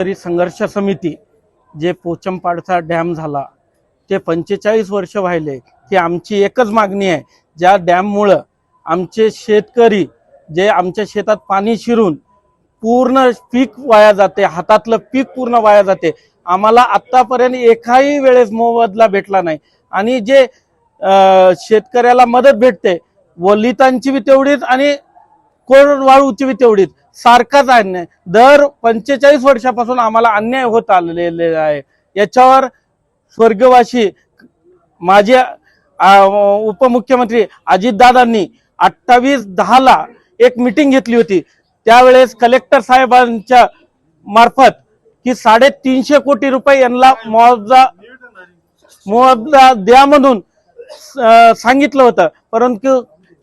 शेतकरी संघर्ष समिती जे पोचमपाडचा डॅम झाला ते 45 वर्ष व्हायले की आमची एकच मागणी आहे, ज्या डॅममुळं आमचे शेतकरी जे आमच्या शेतात पाणी शिरून पूर्ण पीक वाया जाते, हातातलं पीक पूर्ण वाया जाते। आम्हाला आतापर्यंत एकाही वेळेस मोबदला भेटला नाही आणि जे शेतकऱ्याला मदत भेटते वलितांची बी तेवढीच आणि कोरडवाळूची बी तेवढीच, सारखाच अन्याय दर 45 वर्षापासून आम्हाला अन्याय होत आलेले आहे। याच्यावर स्वर्गवासी माझे उपमुख्यमंत्री अजितदादांनी 28/10 एक मीटिंग घेतली होती। त्यावेळेस कलेक्टर साहेबांच्या मार्फत की 350 कोटी रुपये यांना मुआवजा द्या म्हणून सांगितलं होतं, परंतु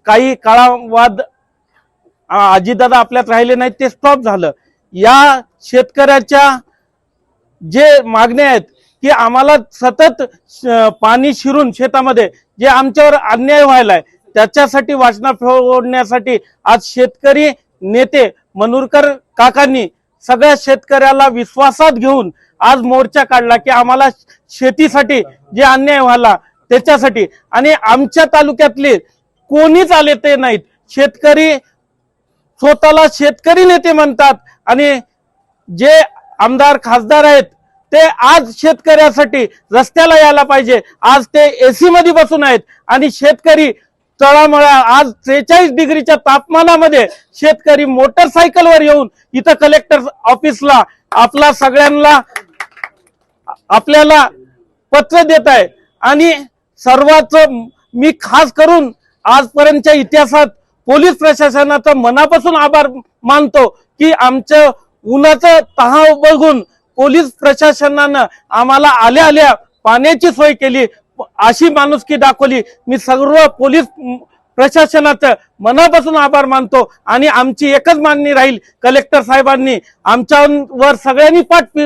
काही काळावाद अजितदादा आपल्यात राहिले नाहीत, ते स्टॉप झालं। या शेतकऱ्याच्या जे मागण्या आहेत की आम्हाला सतत पाणी शिरून शेतामध्ये जे आमच्यावर अन्याय व्हायलाय त्याच्यासाठी वाचना फोडण्यासाठी आज शेतकरी नेते मनूरकर काकांनी सगळ्या शेतकऱ्याला विश्वासात घेऊन आज मोर्चा काढला की आम्हाला शेतीसाठी जे अन्याय व्हायला त्याच्यासाठी, आणि आमच्या तालुक्यातले कोणीच आले ते नाहीत। शेतकरी स्वतःला शेतकरी नेते म्हणतात आणि जे आमदार खासदार आहेत ते आज शेतकऱ्यासाठी रस्त्याला यायला पाहिजे, आज ते एसी मध्ये बसून आहेत आणि शेतकरी तळामळा आज 43 डिग्रीच्या तापमानामध्ये शेतकरी मोटरसायकलवर येऊन इथं कलेक्टर ऑफिसला आपल्याला पत्र देत आहे। आणि सर्वात मी खास करून आजपर्यंतच्या इतिहासात पोलीस प्रशासनाचा मनापासून आभार मानतो की आमचं उन्हाचं तहाव बघून पोलीस प्रशासनानं आम्हाला आल्या पाण्याची सोय केली, अशी माणुसकी दाखवली। मी सर्व पोलीस प्रशासनाचं मनापासून आभार मानतो आणि आमची एकच मागणी राहील, कलेक्टर साहेबांनी आमच्यावर सगळ्यांनी पाठ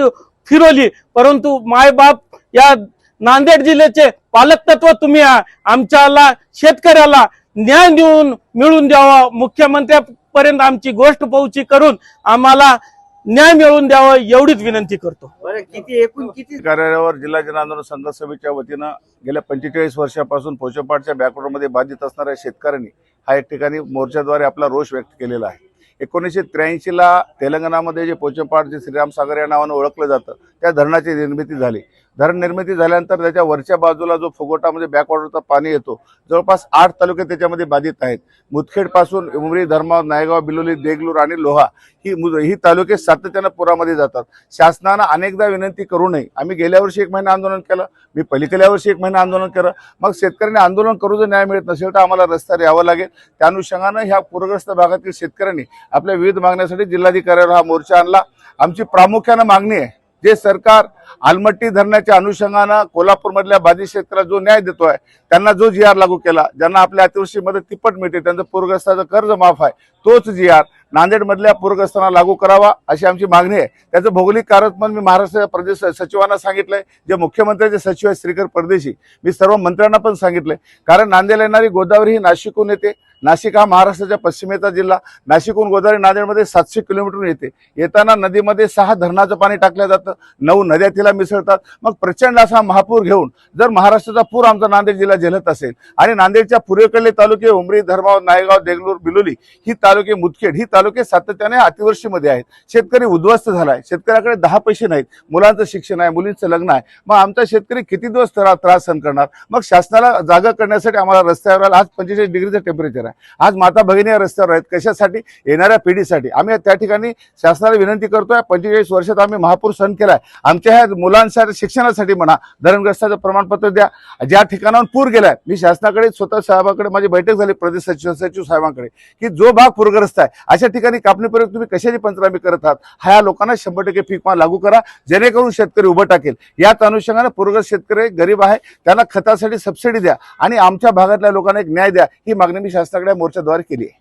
फिरवली, परंतु मायबाप या नांदेड जिल्ह्याचे पालकतत्व तुम्ही आमच्याला शेतकऱ्याला न्याय मिळून द्यावा, मुख्यमंत्र्यांपर्यंत आमची गोष्ट पोहोची करून आम्हाला न्याय मिळवून द्यावा एवढीच विनंती करतो। किती कार्यालयावर जिल्हा जन आंदोलन संघर्ष समितीच्या वतीनं गेल्या 45 वर्षापासून पोचमपाडच्या बॅकवर्डमध्ये बाधित असणाऱ्या शेतकऱ्यांनी हा एक ठिकाणी मोर्चाद्वारे आपला रोष व्यक्त केलेला आहे। 1983 ला तेलंगणामध्ये जे पोचमपाड जे श्रीराम सागर या नावाने ओळखलं जातं त्या धरणाची निर्मिती झाली। धरण निर्मिती झाल्यानंतर त्याच्या वरच्या बाजूला जो फुगोटामध्ये बॅकवॉटरचा पाणी येतो, जवळपास 8 तालुके त्याच्यामध्ये बाधित आहेत। मुदखेड पासून उमरी, धर्माव, नायगाव, बिलोली, देगलूर आणि लोहा ही तालुके सातत्यानं पुरामध्ये जातात। शासनानं अनेकदा विनंती करूनही आम्ही गेल्या वर्षी 1 महिना आंदोलन केलं, मी पलीकडल्या वर्षी 1 महिना आंदोलन केलं, मग शेतकऱ्यांनी आंदोलन करू जर न्याय मिळत नसेल तर आम्हाला रस्त्यावर यावं लागेल। त्या अनुषंगानं ह्या पूरग्रस्त भागातील शेतकऱ्यांनी आपल्या विविध मागण्यासाठी जिल्हाधिकाऱ्यावर हा मोर्चा आणला। आमची प्रामुख्यानं मागणी आहे, जे सरकार आलमट्टी धरणाच्या अनुषंगानं कोल्हापूरमधल्या बाधित शेतकऱ्याला जो न्याय देतोय, त्यांना जो GR लागू केला, ज्यांना आपल्या अतिवृष्टी मदत तिप्पट मिळते, त्यांचं पूरग्रस्ताचं कर्ज माफ आहे, तोच GR नांदेडमधल्या पूरग्रस्तांना लागू करावा अशी आमची मागणी आहे। त्याचं भौगोलिक कारण पण मी महाराष्ट्र प्रदेश सचिवांना सांगितलंय, जे मुख्यमंत्र्यांचे सचिव आहेत श्रीकर परदेशी, मी सर्व मंत्र्यांना पण सांगितलंय, कारण नांदेडला येणारी गोदावरी ही नाशिकहून येते। नाशिक हा महाराष्ट्राच्या पश्चिमेचा जिल्हा, नाशिकहून गोदावरी नांदेडमध्ये 700 किलोमीटर येते। येताना नदीमध्ये 6 धरणाचं पाणी टाकलं जातं, 9 नद्या तिला मिसळतात। मग प्रचंड असा महापूर घेऊन जर महाराष्ट्राचा पूर आमचा नांदेड जिल्हा झेलत असेल आणि नांदेडच्या पूर्वेकडले तालुके उमरी, धर्माव, नायगाव, देगलूर, बिलोली ही तालुके, मुदखेड ही तालुके सातत्याने अतिवृष्टीमध्ये आहेत। शेतकरी उद्ध्वस्त झालाय, शेतकऱ्याकडे 10 पैसे नाहीत, मुलांचं शिक्षण आहे, मुलींचं लग्न आहे, मग आमचा शेतकरी किती दिवस त्रास सहन करणार? मग शासनाला जागा करण्यासाठी आम्हाला रस्त्यावर आज 45 डिग्रीचं टेम्परेचर आहे, आज माता भगिनी या रस्त्यावर आहेत, कशासाठी? येणाऱ्या पिढीसाठी। आम्ही त्या ठिकाणी शासनाला विनंती करतोय, 45 वर्षात आम्ही महापूर सहन केलाय, आमच्या ह्या मुलांसाठी शिक्षणासाठी म्हणा धरणग्रस्ताचं प्रमाणपत्र द्या। ज्या ठिकाणाहून पूर गेलाय, मी शासनाकडे स्वतः साहेबांकडे माझी बैठक झाली प्रदेश सचिव साहेबांकडे की जो भाग पूरग्रस्त आहे अशा ठिकाणी कापणीपर्यंत तुम्ही कशाची पंचनामे करत आहात, ह्या लोकांना 100% पीक विमा लागू करा, जेणेकरून शेतकरी उभं टाकेल। याच अनुषंगाने पूरग्रस्त शेतकरी गरीब आहे, त्यांना खतासाठी सबसिडी द्या आणि आमच्या भागातल्या लोकांना एक न्याय द्या, ही मागणी मी शासनाकडे मोर्चाद्वारे केली आहे।